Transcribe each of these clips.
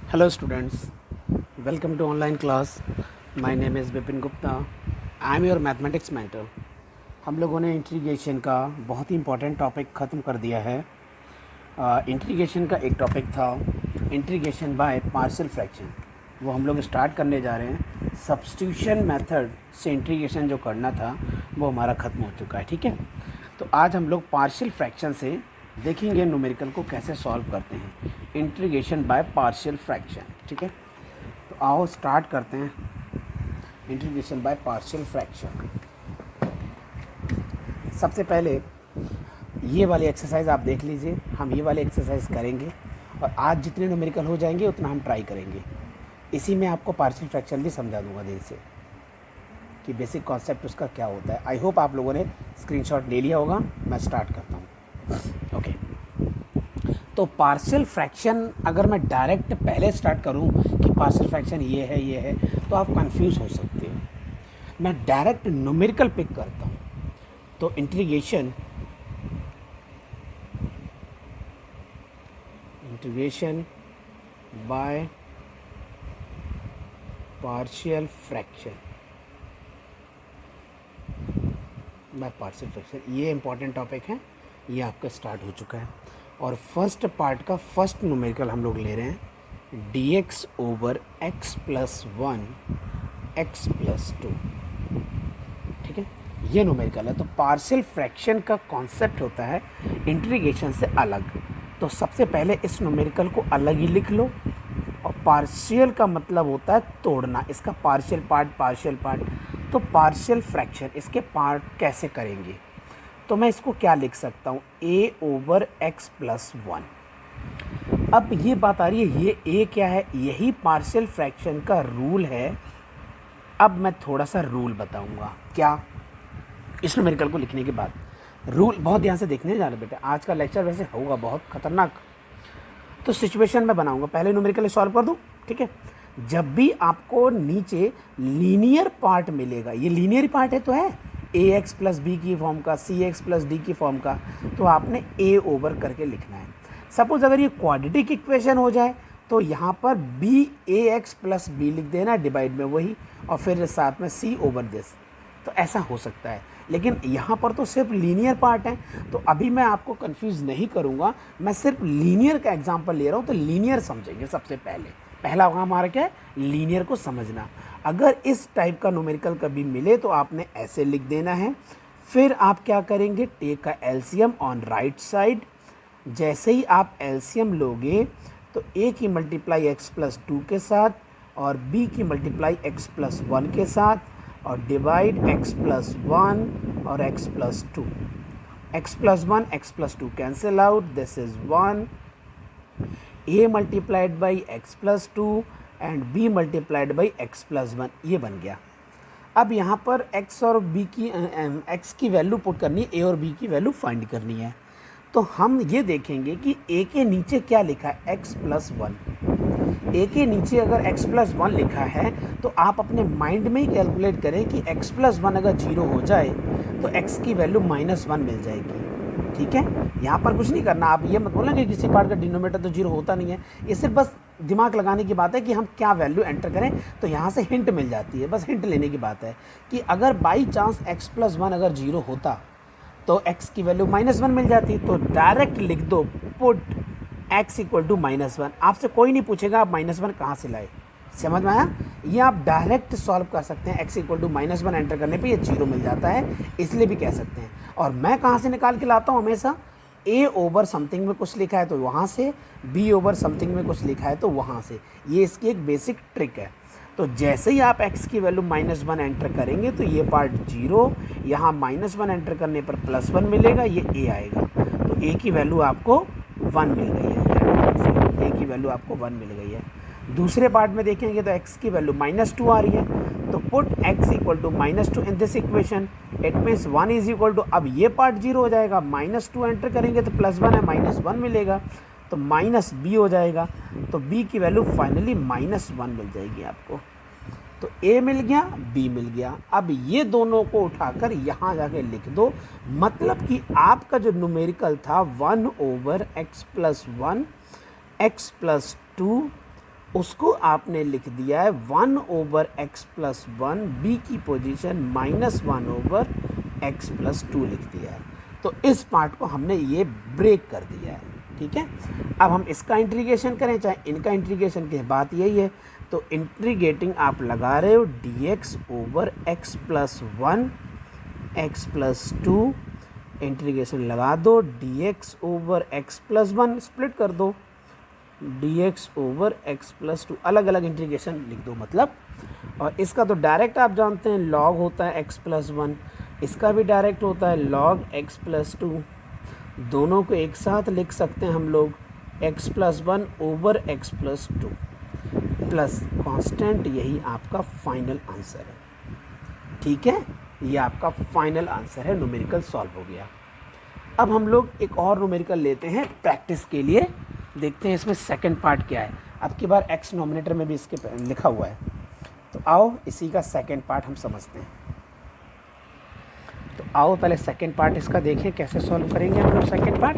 Hello students, welcome to online class. My name is Vipin Gupta. I am your mathematics mentor. हम लोगों ने integration का बहुत ही इंपॉर्टेंट टॉपिक ख़त्म कर दिया है। इंटीग्रेशन का एक टॉपिक था इंटीग्रेशन बाय पार्शियल फ्रैक्शन, वो हम लोग स्टार्ट करने जा रहे हैं। सब्स्टिट्यूशन मेथड से इंटीग्रेशन जो करना था वो हमारा ख़त्म हो चुका है। ठीक है, तो आज हम लोग पार्शियल फ्रैक्शन से देखेंगे न्यूमेरिकल को कैसे सॉल्व करते हैं, इंटीग्रेशन बाय पार्शियल फ्रैक्शन। ठीक है, तो आओ स्टार्ट करते हैं इंटीग्रेशन बाय पार्शियल फ्रैक्शन। सबसे पहले ये वाली एक्सरसाइज आप देख लीजिए, हम ये वाली एक्सरसाइज करेंगे और आज जितने न्यूमेरिकल हो जाएंगे उतना हम ट्राई करेंगे। इसी में आपको पार्शियल फ्रैक्शन भी समझा दूंगा देर से कि बेसिक कॉन्सेप्ट उसका क्या होता है। आई होप आप लोगों ने स्क्रीनशॉट ले लिया होगा। मैं स्टार्ट करता हूँ। ओके, तो पार्शियल फ्रैक्शन अगर मैं डायरेक्ट पहले स्टार्ट करूं कि पार्शियल फ्रैक्शन ये है तो आप कंफ्यूज हो सकते हो। मैं डायरेक्ट न्यूमेरिकल पिक करता हूं। तो इंटीग्रेशन बाय पार्शियल फ्रैक्शन ये इंपॉर्टेंट टॉपिक है, ये आपका स्टार्ट हो चुका है। और फर्स्ट पार्ट का फर्स्ट न्यूमेरिकल हम लोग ले रहे हैं dx over x plus 1 x plus 2। ठीक है, ये न्यूमेरिकल है। तो पार्शियल फ्रैक्शन का कॉन्सेप्ट होता है इंटीग्रेशन से अलग। तो सबसे पहले इस न्यूमेरिकल को अलग ही लिख लो। और पार्शियल का मतलब होता है तोड़ना, इसका पार्शियल पार्ट। तो पार्शियल फ्रैक्शन इसके पार्ट कैसे करेंगे, तो मैं इसको क्या लिख सकता हूँ, a ओवर x प्लस 1। अब ये बात आ रही है, ये a क्या है, यही पार्शियल फ्रैक्शन का रूल है। अब मैं थोड़ा सा रूल बताऊंगा क्या इस न्यूमेरिकल को लिखने के बाद। रूल बहुत ध्यान से देखने जाना बेटा, आज का लेक्चर वैसे होगा बहुत खतरनाक। तो सिचुएशन में बनाऊंगा, पहले न्यूमेरिकल सॉल्व कर दूं। ठीक है, जब भी आपको नीचे लीनियर पार्ट मिलेगा, ये लीनियर पार्ट है तो है ए एक्स प्लस बी की फॉर्म का, सी एक्स प्लस डी की फॉर्म का, तो आपने ए ओवर करके लिखना है। सपोज अगर ये क्वाड्रेटिक इक्वेशन हो जाए तो यहाँ पर बी ए एक्स प्लस बी लिख देना डिवाइड में वही, और फिर साथ में सी ओवर दिस। तो ऐसा हो सकता है, लेकिन यहाँ पर तो सिर्फ लीनियर पार्ट है। तो अभी मैं आपको कंफ्यूज नहीं करूँगा, मैं सिर्फ लीनियर का एग्जांपल ले रहा हूँ। तो लीनियर समझेंगे सबसे पहला हमारा क्या है, लीनियर को समझना। अगर इस टाइप का न्यूमेरिकल कभी मिले तो आपने ऐसे लिख देना है। फिर आप क्या करेंगे, टेक का एलसीएम ऑन राइट साइड। जैसे ही आप एलसीएम लोगे तो ए की मल्टीप्लाई एक्स प्लस 2 के साथ और बी की मल्टीप्लाई एक्स प्लस 1 के साथ, और डिवाइड x प्लस 1 और x plus 2। x plus 1 x plus 2 cancel out, this is 1। a multiplied by x plus 2 and b multiplied by x plus 1, ये बन गया। अब यहाँ पर x और b की x की वैल्यू पुट करनी है, a और b की वैल्यू फाइंड करनी है। तो हम ये देखेंगे कि a के नीचे क्या लिखा है, x प्लस 1। ए के नीचे अगर x प्लस 1 लिखा है तो आप अपने माइंड में ही कैलकुलेट करें कि x प्लस 1 अगर 0 हो जाए तो x की वैल्यू माइनस 1 मिल जाएगी। ठीक है, यहाँ पर कुछ नहीं करना। आप ये मत बोलना कि किसी पार्ट का डिनोमिनेटर तो 0 होता नहीं है, ये सिर्फ बस दिमाग लगाने की बात है कि हम क्या वैल्यू एंटर करें। तो यहाँ से हिंट मिल जाती है, बस हिंट लेने की बात है कि अगर बाई चांस x प्लस 1 अगर 0 होता तो x की वैल्यू माइनस 1 मिल जाती। तो डायरेक्ट लिख दो, put x equal to minus 1। आपसे कोई नहीं पूछेगा आप माइनस 1 कहाँ से लाए, समझ में आया। ये आप डायरेक्ट सॉल्व कर सकते हैं, x equal to minus 1 enter करने पे ये 0 मिल जाता है, इसलिए भी कह सकते हैं। और मैं कहाँ से निकाल के लाता हूँ हमेशा, a ओवर समथिंग में कुछ लिखा है तो वहाँ से, b ओवर समथिंग में कुछ लिखा है तो वहाँ से। ये इसकी एक बेसिक ट्रिक है। तो जैसे ही आप x की वैल्यू माइनस 1 एंटर करेंगे तो ये पार्ट 0, यहाँ माइनस 1 एंटर करने पर प्लस 1 मिलेगा, ये a आएगा। तो a की वैल्यू आपको 1 मिल गई है, a की वैल्यू आपको 1 मिल गई है। दूसरे पार्ट में देखेंगे तो x की वैल्यू माइनस 2 आ रही है, तो put x equal to minus 2 in this equation. It means 1 is equal to, अब ये पार्ट 0 हो जाएगा, माइनस 2 एंटर करेंगे तो प्लस 1 है, माइनस 1 मिलेगा, तो माइनस b हो जाएगा। तो b की वैल्यू फाइनली माइनस 1 मिल जाएगी आपको। तो a मिल गया, b मिल गया। अब ये दोनों को उठाकर यहाँ जाके लिख दो, मतलब कि आपका जो न्यूमेरिकल था 1 over x plus 1 x plus 2 उसको आपने लिख दिया है 1/x+1, बी की पोजीशन -1/x+2 लिख दिया है। तो इस पार्ट को हमने ये ब्रेक कर दिया है, ठीक है। अब हम इसका इंटीग्रेशन करें चाहे इनका इंटीग्रेशन की बात यही है। तो इंटीग्रेटिंग आप लगा रहे हो dx/x+1 x+2, इंटीग्रेशन लगा दो dx/x+1, स्प्लिट कर दो dx/x+2, अलग अलग इंटीग्रेशन लिख दो मतलब। और इसका तो डायरेक्ट आप जानते हैं log होता है x+1, इसका भी डायरेक्ट होता है log x+2। दोनों को एक साथ लिख सकते हैं हम लोग x+1/x+2 प्लस कांस्टेंट। यही आपका फाइनल आंसर है, ठीक है। ये आपका फाइनल आंसर है, न्यूमेरिकल सॉल्व हो गया। अब हम लोग एक और न्यूमेरिकल लेते हैं प्रैक्टिस के लिए, देखते हैं इसमें सेकंड पार्ट क्या है। अब की बार x नॉमिनेटर में भी इसके लिखा हुआ है, तो आओ इसी का सेकंड पार्ट हम समझते हैं। तो आओ पहले सेकंड पार्ट इसका देखें कैसे सॉल्व करेंगे हम लोग सेकंड पार्ट।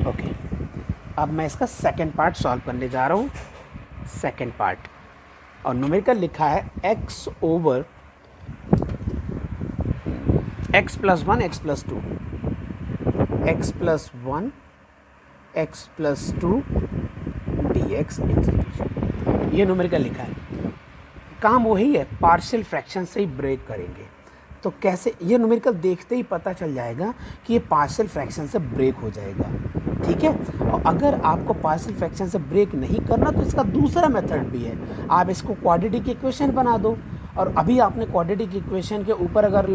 ओके, अब मैं इसका सेकंड पार्ट सॉल्व करने जा रहा हूँ। सेकंड पार्ट और न्यूमेरिकल लिखा है x/x+1 x+2 x+1 x+2 dx integration, ये न्यूमेरिकल लिखा है। काम वही है, पार्शियल फ्रैक्शन से ही ब्रेक करेंगे। तो कैसे, ये न्यूमेरिकल देखते ही पता चल जाएगा कि ये पार्शियल फ्रैक्शन से ब्रेक हो जाएगा, ठीक है। और अगर आपको पार्शियल फ्रैक्शन से ब्रेक नहीं करना तो इसका दूसरा मेथड भी है, आप इसको क्वाड्रेटिक इक्वेशन बना दो। और अभी आपने क्वाड्रेटिक इक्वेशन के ऊपर अगर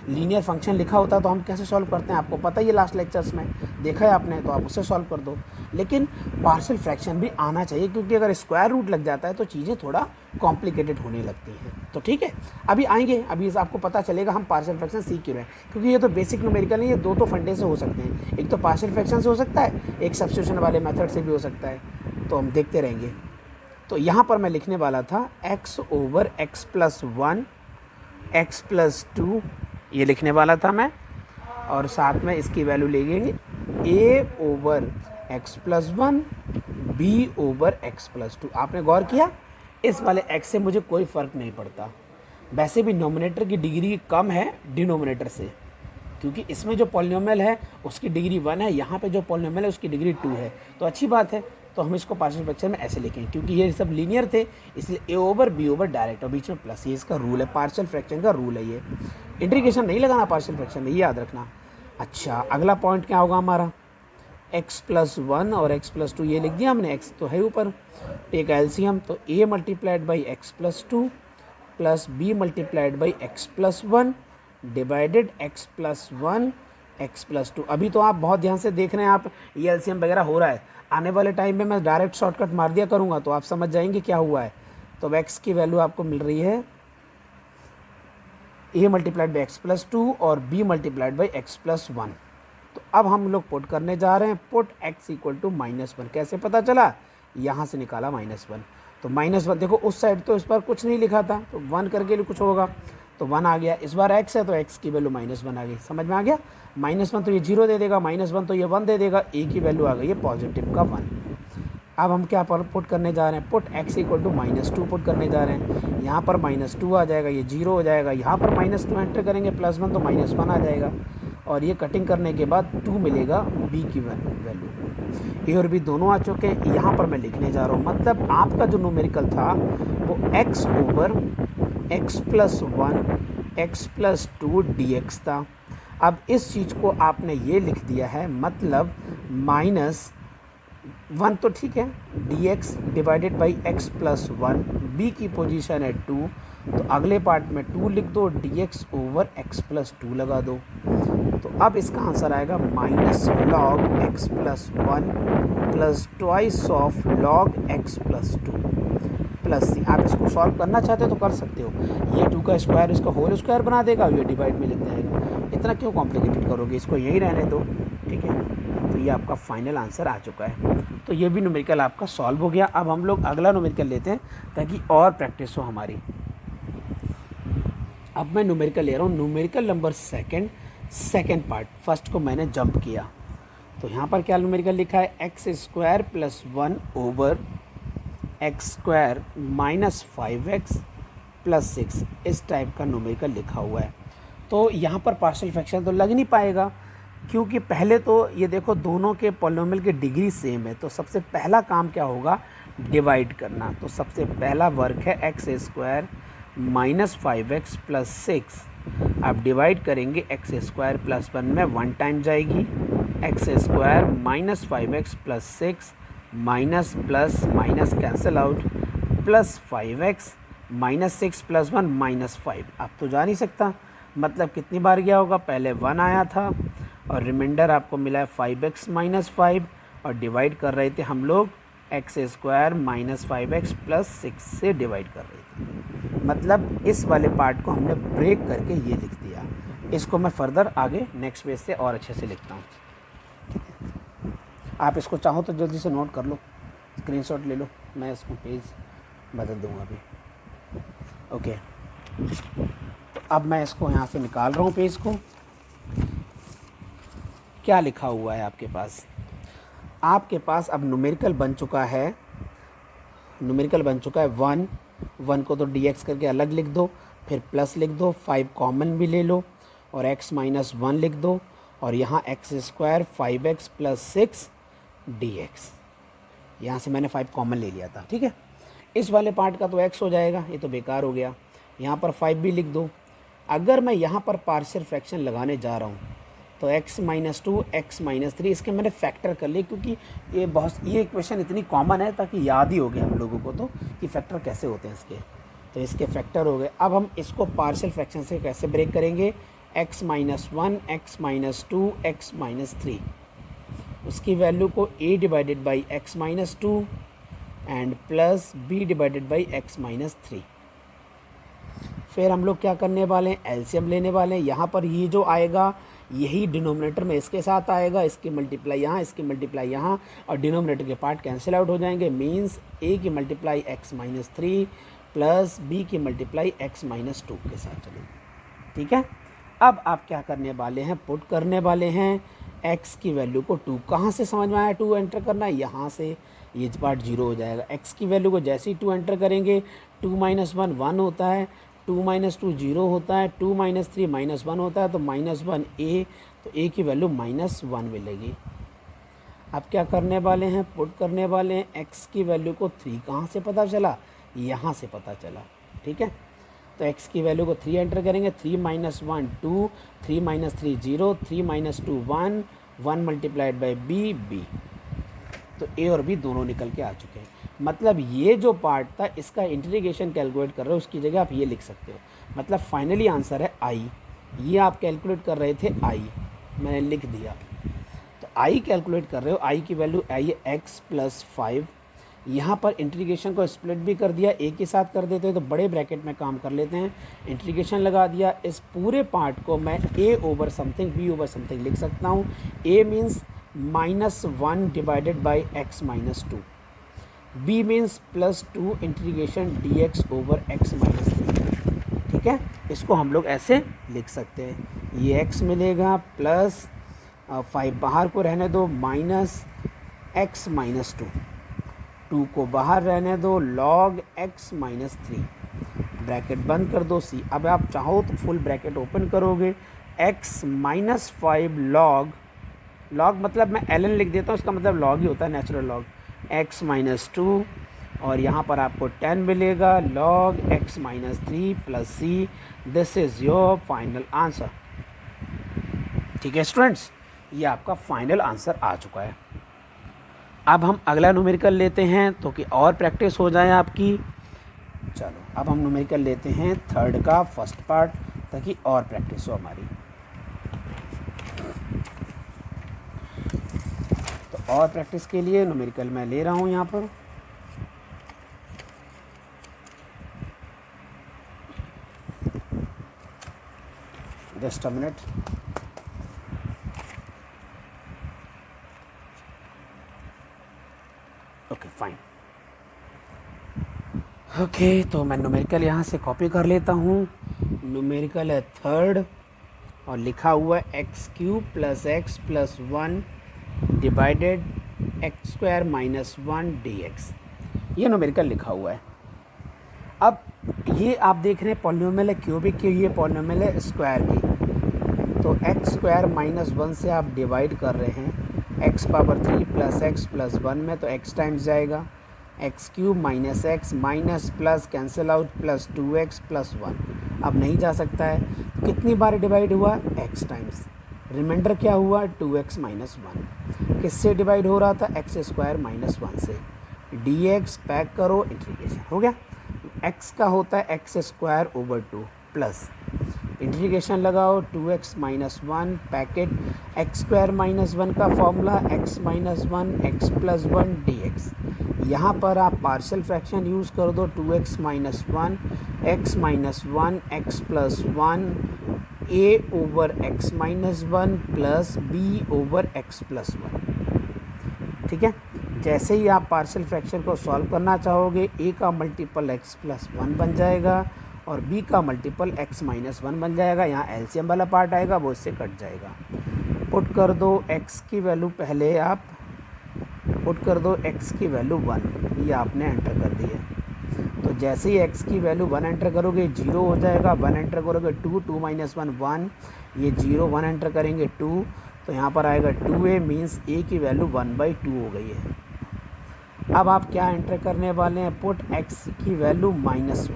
लीनियर फंक्शन लिखा होता तो हम कैसे सॉल्व करते हैं आपको पता ही है, लास्ट लेक्चर्स में देखा है आपने, तो आप उससे सॉल्व कर दो। लेकिन पार्शियल फ्रैक्शन भी आना चाहिए, क्योंकि अगर स्क्वायर रूट लग जाता है तो चीज़ें थोड़ा कॉम्प्लिकेटेड होने लगती हैं। तो ठीक है, अभी आएंगे, अभी आपको पता चलेगा हम पार्शियल फ्रैक्शन सीख क्यों रहे हैं, क्योंकि ये तो बेसिक न्यूमेरिकल नहीं, ये दो फंडे से हो सकते हैं। एक तो पार्शियल फ्रैक्शन से हो सकता है, एक सब्स्टिट्यूशन वाले मेथड से भी हो सकता है, तो हम देखते रहेंगे। तो यहाँ पर मैं लिखने वाला था x/x+1 x+2, ये लिखने वाला था मैं, और साथ में इसकी वैल्यू लेंगे a/x+1 b/x+2। आपने गौर किया, इस वाले x से मुझे कोई फ़र्क नहीं पड़ता। वैसे भी नोमिनेटर की डिग्री कम है डिनोमिनेटर से, क्योंकि इसमें जो पॉलिनोमियल है उसकी डिग्री 1 है, यहाँ पे जो पॉलिनोमियल है उसकी डिग्री 2 है, तो अच्छी बात है। तो हम इसको पार्शियल फ्रैक्शन में ऐसे लिखें, क्योंकि ये सब लीनियर थे इसलिए a/b/ डायरेक्ट, और बीच में प्लस, ये इसका रूल है, पार्शियल फ्रैक्शन का रूल है। ये इंटीग्रेशन नहीं लगाना पार्शियल फ्रैक्शन में, ये याद रखना। अच्छा, अगला पॉइंट क्या होगा हमारा, x+1 और x+2 ये लिख दिया हमने, x तो है ऊपर, टेक एलसीएम, तो a × x+2 plus b × x+1 divided x+1 x+2। अभी तो आप बहुत ध्यान से देख रहे हैं, आप ये एलसीएम वगैरह हो रहा है, आने वाले टाइम में मैं डायरेक्ट शॉर्टकट मार दिया करूँगा तो आप समझ जाएंगे क्या हुआ है। तो x की वैल्यू आपको मिल रही है a × x+2 और b × x+1। तो अब हम लोग पुट करने जा रहे हैं, पुट x = -1। कैसे पता चला, यहाँ से निकाला -1, तो -1 देखो उस साइड तो इस पर कुछ नहीं लिखा था, तो 1 करके कुछ होगा, तो 1 आ गया। इस बार x है तो x की वैल्यू -1 आ गई, समझ में आ गया। -1 तो ये 0 दे देगा, -1 तो ये 1 दे देगा, a की वैल्यू आ गई है पॉजिटिव का 1। अब हम क्या पुट करने जा रहे हैं, पुट x = -2 पुट करने जा रहे हैं। यहाँ पर -2 आ जाएगा, ये 0 हो जाएगा, यहाँ पर -2 एंटर करेंगे, +1 तो -1 आ जाएगा, और ये कटिंग करने के बाद 2 मिलेगा b की वैल्यू। ए और बी दोनों आ चुके हैं, यहाँ पर मैं लिखने जा रहा हूँ, मतलब आपका जो न्यूमेरिकल था वो x/x+1 x+2 dx था। अब इस चीज़ को आपने ये लिख दिया है, मतलब -1 तो ठीक है, dx divided by x+1, b की पोजीशन है 2, तो अगले पार्ट में 2 लिख दो, dx/x+2 लगा दो। तो अब इसका आंसर आएगा -log x+1 plus twice of log x+2 plus c। आप इसको सॉल्व करना चाहते हो तो कर सकते हो, ये 2 का स्क्वायर इसका होल स्क्वायर बना देगा, ये डिवाइड में लिख जाएगा, इतना क्यों कॉम्प्लिकेटेड करोगे, इसको यही रहने दो, ठीक है। तो ये आपका फाइनल आंसर आ चुका है। तो ये भी न्यूमेरिकल आपका सॉल्व हो गया। अब हम लोग अगला न्यूमेरिकल लेते हैं ताकि और प्रैक्टिस हो हमारी। अब मैं न्यूमेरिकल ले रहा हूँ, numerical number second part, first को मैंने जंप किया। तो यहाँ पर क्या न्यूमेरिकल लिखा है, x square plus 1 over x square minus 5x plus 6, इस टाइप का न्यूमेरिकल लिखा हुआ है। तो यहाँ पर पार्शियल फ्रैक्शन तो लग नहीं पाएगा, क्योंकि पहले तो ये देखो दोनों के पॉलिनोमियल की डिग्री सेम है। तो सबसे पहला काम क्या होगा, डिवाइड करना। तो सबसे पहला वर्क है x square minus 5x plus 6। आप डिवाइड करेंगे एक्स स्क्वायर प्लस 1 में 1 टाइम जाएगी, x square minus 5x plus 6 minus plus minus cancel out, plus 5x minus 6 plus 1 minus 5। अब तो जा नहीं सकता, मतलब कितनी बार गया होगा, पहले 1 आया था और रिमाइंडर आपको मिला है 5x माइनस 5, और डिवाइड कर रहे थे हम लोग x square minus 5x plus 6 से डिवाइड कर रहे थे। मतलब इस वाले पार्ट को हमने ब्रेक करके ये लिख दिया। इसको मैं फर्दर आगे नेक्स्ट पेज से और अच्छे से लिखता हूँ। आप इसको चाहो तो जल्दी से नोट कर लो, स्क्रीनशॉट ले लो, मैं इसको पेज बदल दूँगा अभी। ओके, तो अब मैं इसको यहाँ से निकाल रहा हूँ पेज को। क्या लिखा हुआ है आपके पास, आपके पास अब न्यूमेरिकल बन चुका है, न्यूमेरिकल बन चुका है 1 को तो dx करके अलग लिख दो, फिर प्लस लिख दो, 5 कॉमन भी ले लो और x माइनस 1 लिख दो, और यहाँ x square 5x plus 6 dx, यहाँ से मैंने 5 कॉमन ले लिया था। ठीक है, इस वाले पार्ट का तो x हो जाएगा, ये तो बेकार हो गया। यहाँ पर 5 भी लिख दो। अगर मैं यहाँ पर पार्शियल फ्रैक्शन लगाने जा रहा हूँ तो x माइनस 2 x माइनस 3, इसके मैंने फैक्टर कर लिए, क्योंकि ये इक्वेशन इतनी कॉमन है ताकि याद ही हो गया हम लोगों को तो कि फैक्टर कैसे होते हैं इसके। तो इसके फैक्टर हो गए। अब हम इसको पार्शियल फ्रैक्शन से कैसे ब्रेक करेंगे, x minus 1 x minus 2 x minus 3, उसकी वैल्यू को a divided by x minus 2 and plus b divided by x minus 3। फिर हम लोग क्या करने वाले हैं, एलसीएम लेने वाले हैं। यहाँ पर ये जो आएगा यही डिनोमिनेटर में इसके साथ आएगा, इसकी मल्टीप्लाई यहाँ, इसकी मल्टीप्लाई यहाँ, और डिनोमिनेटर के पार्ट कैंसिल आउट हो जाएंगे। मीन्स a की multiply x minus 3 plus b की मल्टीप्लाई x माइनस 2 के साथ चलेगी। ठीक है, अब आप क्या करने वाले हैं, पुट करने वाले हैं x की वैल्यू को 2। कहाँ से समझ में आया 2 एंटर करना है, यहाँ से ये पार्ट 0 हो जाएगा। x की वैल्यू को जैसे ही 2 एंटर करेंगे, 2 माइनस 1 1 होता है, 2 माइनस 2 0 होता है, 2 माइनस 3 माइनस 1 होता है, तो माइनस 1 a, तो a की वैल्यू माइनस 1 मिलेगी। अब क्या करने वाले हैं, पुट करने वाले हैं x की वैल्यू को 3। कहाँ से पता चला, यहाँ से पता चला। ठीक है, तो x की वैल्यू को 3 एंटर करेंगे, 3 minus 1 2, 3 minus 3 0, 3 minus 2 1, 1 multiplied by b, तो a और b दोनों निकल के आ चुके हैं। मतलब ये जो पार्ट था इसका इंटीग्रेशन कैलकुलेट कर रहे हो, उसकी जगह आप ये लिख सकते हो। मतलब फाइनली आंसर है i। ये आप कैलकुलेट कर रहे थे i, मैंने लिख दिया। तो i कैलकुलेट कर रहे हो, i की वैल्यू आई है x प्लस 5। यहाँ पर इंटीग्रेशन को स्प्लिट भी कर दिया, a के साथ कर देते हैं तो बड़े ब्रैकेट में काम कर लेते हैं। इंटीग्रेशन लगा दिया, इस पूरे पार्ट को मैं a over something b over something लिख सकता हूँ। a means minus 1 divided by x minus 2, b means plus 2 integration dx over x minus 3। ठीक है, इसको हम लोग ऐसे लिख सकते हैं। ये x मिलेगा प्लस 5 बाहर को रहने दो, माइनस x माइनस 2, 2 को बाहर रहने दो, लॉग x माइनस 3, ब्रैकेट बंद कर दो c। अब आप चाहो तो फुल ब्रैकेट ओपन करोगे, x माइनस 5 लॉग मतलब मैं ln लिख देता हूँ, इसका मतलब लॉग ही होता है, नेचुरल लॉग x माइनस 2, और यहाँ पर आपको 10 मिलेगा, log x minus 3 plus c। This is your final answer. ठीक है स्टूडेंट्स, ये आपका फाइनल आंसर आ चुका है। अब हम अगला न्यूमेरिकल लेते हैं तो कि और प्रैक्टिस हो जाए आपकी। चलो अब हम न्यूमेरिकल लेते हैं थर्ड का फर्स्ट पार्ट, ताकि और प्रैक्टिस हो हमारी। तो और प्रैक्टिस के लिए न्यूमेरिकल मैं ले रहा हूँ यहाँ पर। Just a minute. Okay fine. Okay, तो मैं न्यूमेरिकल यहाँ से कॉपी कर लेता हूँ न्यूमेरिकल है थर्ड और लिखा हुआ है x cube plus x plus one divided x square minus one d x, ये न्यूमेरिकल लिखा हुआ है। अब ये आप देख रहे हैं पॉलिनोमियल है क्यूबिक की, ये पॉलिनोमियल है स्क्वायर की, तो एक्स स्क्वायर माइनस वन से आप डिवाइड कर रहे हैं x power three plus x plus one में, तो एक्स टाइम्स जाएगा, x cube minus x minus plus cancel out plus two x plus one, अब नहीं जा सकता है, कितनी बार डिवाइड हुआ एक्स टाइम्स, रिमाइंडर क्या हुआ टू एक्स माइनस वन, किससे डिवाइड हो रहा था एक्स स्क्वायर माइनस वन से, डी एक्स पैक करो इंटीग्रेशन हो गया, एक्स का होता है x square over two plus integration लगाओ two x minus one packet x square minus one का formula x minus one x plus one d x, यहाँ पर आप पार्शियल फ्रैक्शन यूज़ कर दो two x minus one x plus one A over x minus one plus B over x plus one. ठीक है, जैसे ही आप पार्शियल फ्रैक्शन को सॉल्व करना चाहोगे ए का मल्टीपल एक्स प्लस वन बन जाएगा और बी का मल्टीपल एक्स माइनस वन बन जाएगा, यहाँ एलसीएम वाला पार्ट आएगा वो इससे कट जाएगा। पुट कर दो एक्स की वैल्यू, पहले आप पुट कर दो एक्स की वैल्यू वन, ये आपने एंटर कर दी है, तो जैसे ही एक्स की वैल्यू वन एंटर करोगे जीरो हो जाएगा, वन एंटर करोगे two, two minus one one, ये जीरो, वन एंटर करेंगे टू, तो यहाँ पर आएगा टू ए मीन्स ए की वैल्यू वन बाई टू हो गई है। अब आप क्या एंटर करने वाले हैं, पुट एक्स की वैल्यू माइनस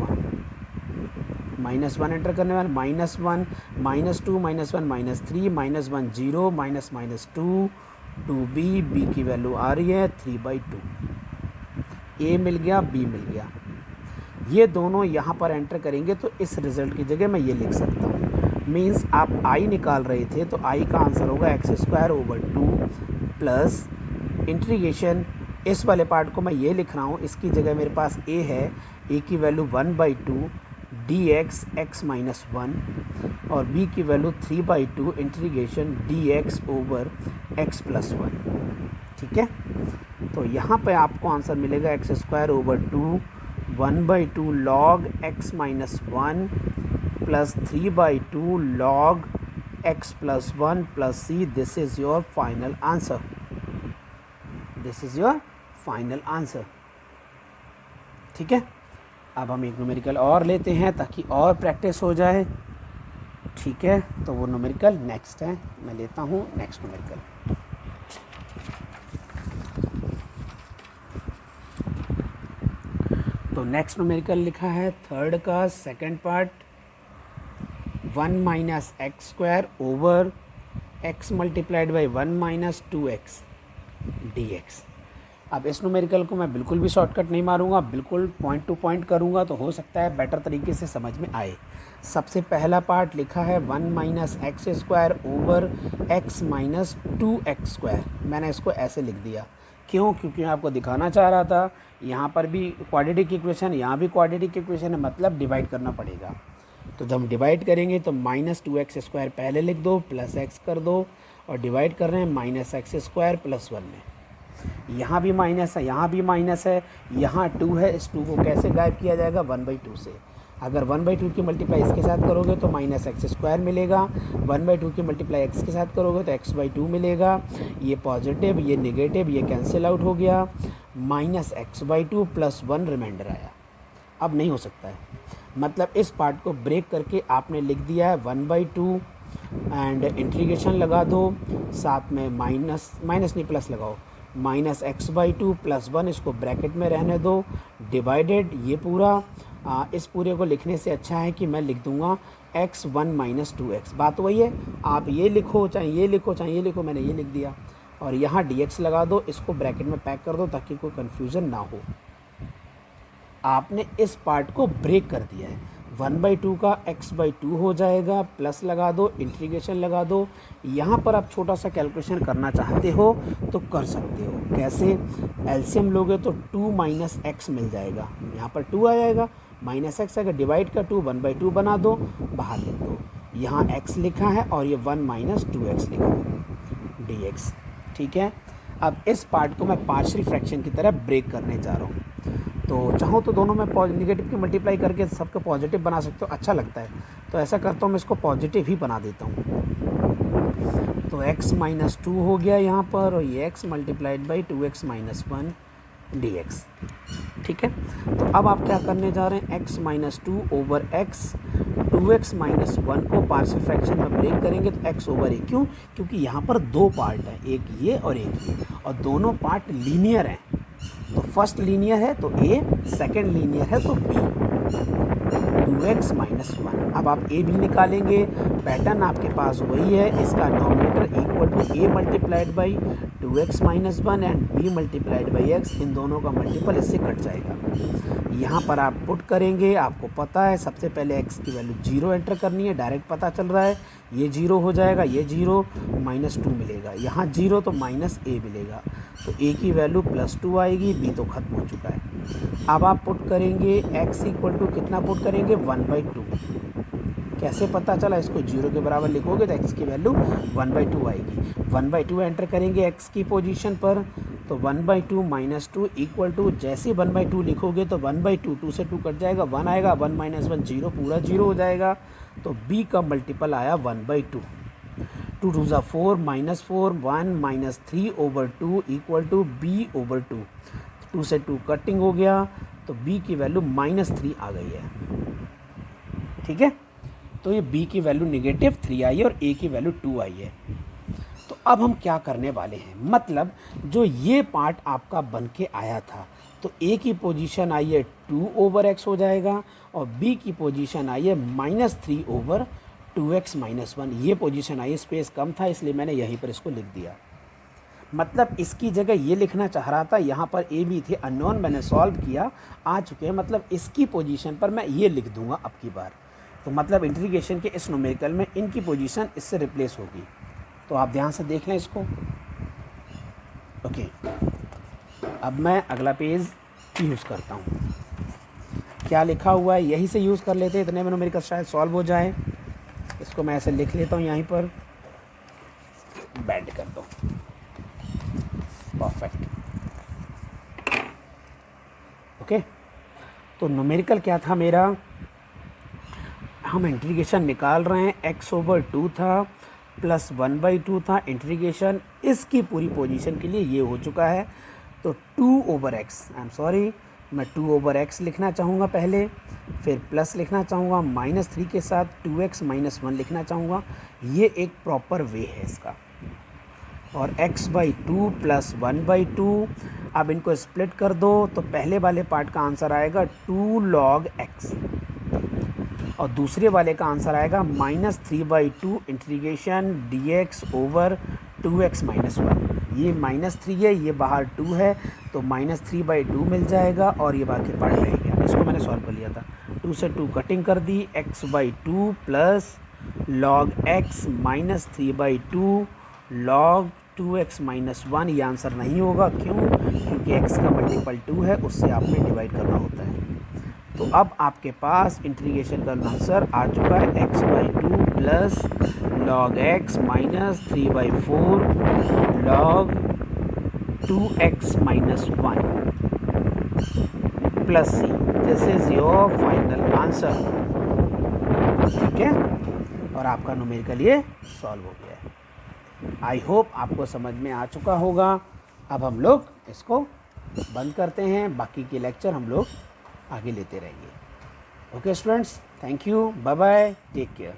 वन एंटर करने वाले, minus one minus two minus one minus three minus one zero minus minus two two B की वैल्यू आ रही है थ्री बाई टू, ए मिल गया बी मिल गया, ये दोनों यहाँ पर एंटर करेंगे तो इस रिजल्ट की जगह मैं ये लिख सकता हूँ, मीन्स आप आई निकाल रहे थे तो आई का आंसर होगा x square over two plus integration, इस वाले पार्ट को मैं ये लिख रहा हूँ, इसकी जगह मेरे पास ए है, ए की value one by two d x x minus one और बी की value three by two integration d x over x plus one. ठीक है, तो यहाँ पे आपको आंसर मिलेगा x square over two one by two log x minus one plus three by two log x plus one plus C, this is your final answer, this is your final answer. ठीक है, अब हम एक numerical और लेते हैं ताकि और प्रैक्टिस हो जाए। ठीक है, तो वो न्यूमेरिकल नेक्स्ट है, मैं लेता हूँ नेक्स्ट न्यूमेरिकल। तो नेक्स्ट न्यूमेरिकल लिखा है थर्ड का second part, one minus x square over x multiplied by one minus to x D x. अब इस न्यूमेरिकल को मैं बिल्कुल भी शॉर्टकट नहीं मारूंगा, बिल्कुल पॉइंट टू पॉइंट करूंगा तो हो सकता है बेटर तरीके से समझ में आए। सबसे पहला पार्ट लिखा है one minus x square over x minus two x square, मैंने इसको ऐसे लिख दिया, क्यों, क्योंकि मैं आपको दिखाना चाह रहा था यहाँ पर भी क्वाड्रेटिक इक्वेशन, यहाँ भी क्वाड्रेटिक इक्वेशन है, मतलब डिवाइड करना पड़ेगा। तो जब हम डिवाइड करेंगे तो माइनस टू एक्स स्क्वायर पहले लिख दो प्लस एक्स कर दो और डिवाइड कर रहे हैं minus x square plus one में, यहाँ भी माइनस है यहाँ भी माइनस है, यहाँ टू है, इस टू को कैसे गायब किया जाएगा वन बाई टू से, अगर वन बाई टू की मल्टीप्लाई इसके साथ करोगे तो माइनस एक्स स्क्वायर मिलेगा, वन बाई टू की मल्टीप्लाई एक्स के साथ करोगे तो एक्स बाई टू मिलेगा, ये पॉजिटिव ये नेगेटिव ये कैंसिल आउट हो गया, minus x by two plus one reminder आया। अब नहीं हो सकता है, मतलब इस पार्ट को ब्रेक करके आपने लिख दिया है one by to and integration लगा दो, साथ में माइनस नहीं प्लस लगाओ, minus x by two plus one, इसको ब्रैकेट में रहने दो, डिवाइडेड ये पूरा, इस पूरे को लिखने से अच्छा है कि मैं लिख दूंगा x one minus to x, बात वही है, आप ये लिखो चाहे ये लिखो चाहे ये लिखो, मैंने ये लिख दिया, और यहाँ डी एक्स लगा दो, इसको ब्रैकेट में पैक कर दो ताकि कोई कन्फ्यूज़न ना हो। आपने इस पार्ट को ब्रेक कर दिया है, वन बाई टू का एक्स बाई टू हो जाएगा, प्लस लगा दो इंटीग्रेशन लगा दो, यहाँ पर आप छोटा सा कैलकुलेशन करना चाहते हो तो कर सकते हो, कैसे, एलसीएम लोगे तो टू माइनस एक्स मिल जाएगा, यहाँ पर टू आ जाएगा, माइनस एक्स अगर डिवाइड का टू वन बाई टू बना दो, बाहर लिख दो, यहाँ एक्स लिखा है और ये वन माइनस टू एक्स लिखा है डी एक्स। ठीक है, अब इस पार्ट को मैं पार्शियल फ्रैक्शन की तरह ब्रेक करने जा रहा हूँ, तो चाहो तो दोनों में नेगेटिव की मल्टीप्लाई करके सबको पॉजिटिव बना सकते हो, अच्छा लगता है। तो ऐसा करता हूँ, मैं इसको पॉजिटिव ही बना देता हूँ। तो x माइनस 2 हो गया यहाँ पर, और ये x multiplied by 2x minus 1 dx। ठीक है, तो अब आप क्या करने जा रहे हैं, x minus 2 over x 2x minus 1 को पार्शियल फ्रैक्शन में ब्रेक करेंगे तो x ओवर a। क्यों? क्योंकि यहाँ पर दो पार्ट हैं, एक ये और एक ये, और दोनों पार्ट लीनियर हैं। तो फर्स्ट लीनियर है तो a, सेकंड लीनियर है तो b। 2x minus 1। अब आप a भी निकालेंगे, पैटर्न आपके पास वही है, इसका denominator equal to a multiplied by 2x minus 1 and b multiplied by x, इन दोनों का मल्टीपल इससे कट जाएगा। यहाँ पर आप पुट करेंगे, आपको पता है सबसे पहले x की वैल्यू 0 एंटर करनी है, डायरेक्ट पता चल रहा है, ये 0 हो जाएगा, ये 0 माइनस 2 मिलेगा, यहाँ 0 तो माइनस a मिलेगा, तो a की वैल्यू प्लस 2 आएगी, b तो खत्म हो चुका है। अब आप पुट करेंगे x इक्वल टू कितना पुट करेंगे, 1/2। कैसे पता चला, इसको 0 के बराबर लिखोगे तो x की वैल्यू 1/2 आएगी। 1/2 एंटर करेंगे x की पोजीशन पर, तो 1/2 माइनस 2 इक्वल टू, जैसे 1/2 लिखोगे तो 1/2 2 से 2 कट जाएगा, 1 आएगा, 1 माइनस 1 0, पूरा 0 हो जाएगा। तो b का मल्टीपल आया 1/2। 2 2 ज़ा 4 minus 4, 1 minus 3 over 2 equal to b over 2। 2 से 2 कटिंग हो गया, तो b की वैल्यू माइनस 3 आ गई है। ठीक है, तो ये b की वैल्यू नेगेटिव 3 आई है और a की वैल्यू 2 आई है। तो अब हम क्या करने वाले हैं, मतलब जो ये पार्ट आपका बन के आया था, तो a की पोजीशन आई है 2 ओवर x हो जाएगा, और b की पोजीशन आई है माइनस 3 ओवर 2x माइनस 1। ये पोजीशन आई है, स्पेस कम था इसलिए मैंने यहीं पर इसको लिख दिया। मतलब इसकी जगह ये लिखना चाह रहा था, यहाँ पर ए बी थे अननोन, मैंने सॉल्व किया, आ चुके हैं, मतलब इसकी पोजीशन पर मैं ये लिख दूंगा अब की बार। तो मतलब इंटीग्रेशन के इस न्यूमेरिकल में इनकी पोजीशन इससे रिप्लेस होगी। तो आप ध्यान से देख लें इसको। ओके, अब मैं अगला पेज यूज़ करता हूँ। क्या लिखा हुआ है यहीं से यूज़ कर लेते, इतने में न्यूमेरिकल शायद सॉल्व हो जाए। इसको मैं ऐसे लिख लेता हूँ, यहीं पर बैंड कर दो, परफेक्ट। ओके, तो न्यूमेरिकल क्या था मेरा, हम इंटीग्रेशन निकाल रहे हैं, x ओवर 2 था प्लस 1/2 था इंटीग्रेशन, इसकी पूरी पोजीशन के लिए ये हो चुका है। तो 2 over x, I am sorry, मैं 2 ओवर x लिखना चाहूँगा पहले, फिर प्लस लिखना चाहूँगा, माइनस 3 के साथ 2x माइनस 1 लिखना चाहूँगा। ये एक प्रॉपर वे है इसका। और x/2 प्लस 1/2, अब इनको स्प्लिट कर दो तो पहले वाले पार्ट का आंसर आएगा 2 log x, और दूसरे वाले का आंसर आएगा minus 3/2 integration dx over 2x minus 1। ये माइनस 3 है, ये बाहर 2 है, तो माइनस 3/2 मिल जाएगा, और ये बाकी पार्ट रह गया। इसको मैंने सॉल्व कर लिया था, 2 से 2 कटिंग कर दी, x/2 plus log x minus 3/2 log 2x minus 1। ये आंसर नहीं होगा, क्यों? क्योंकि x का मल्टीपल 2 है, उससे आपने डिवाइड करना होता है। तो अब आपके पास इंटीग्रेशन का आंसर आ चुका है, x/2 plus log x minus 3/4 log 2x minus 1 plus c। This is your final answer. ठीक है, और आपका न्यूमेरिकल ये सॉल्व हो गया है। आई होप आपको समझ में आ चुका होगा। अब हम लोग इसको बंद करते हैं, बाकी के लेक्चर हम लोग आगे लेते रहेंगे। Okay students, thank you, bye bye, take care.